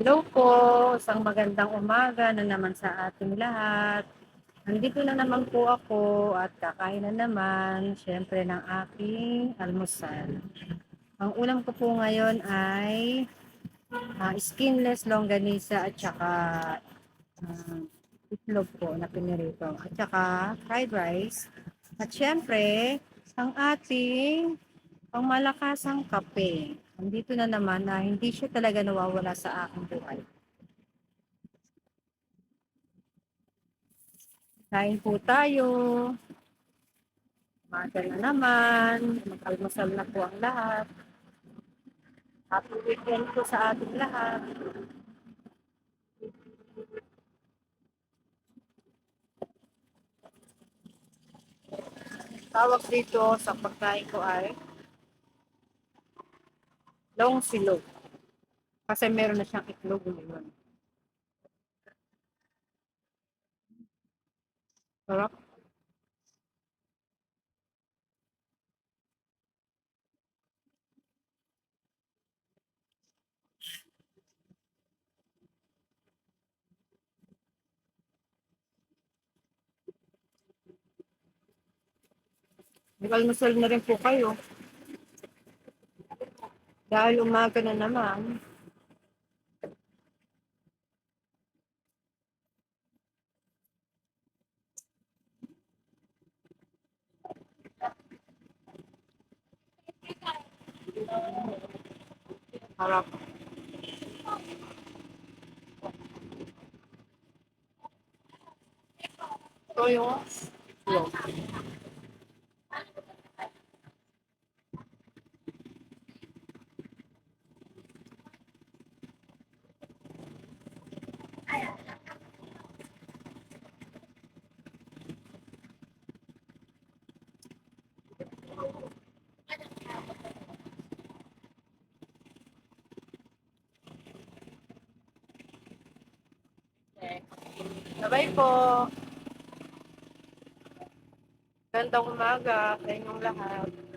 Hello po, isang magandang umaga na naman sa ating lahat. Nandito na naman po ako at kakain na naman, syempre, ng aking almusal. Ang ulam ko po ngayon ay skinless longganisa at saka ah, itlog po na pinirito at saka fried rice. At syempre, ang ating pangmalakasang kape. Nandito na naman na hindi siya talaga nawawala sa aking buhay. Kain po tayo. Umaga na naman. Mag-almusal na po ang lahat. Happy weekend po sa ating lahat. Tawag dito sa pagkain ko ay long silog. Kasi meron na siyang itlog ngayon. Sarap. Mag-almusal na rin po kayo. Dahil umaga na naman. Harap. Ito yung itlog. Sabay po. Gandang umaga sa inyong lahat.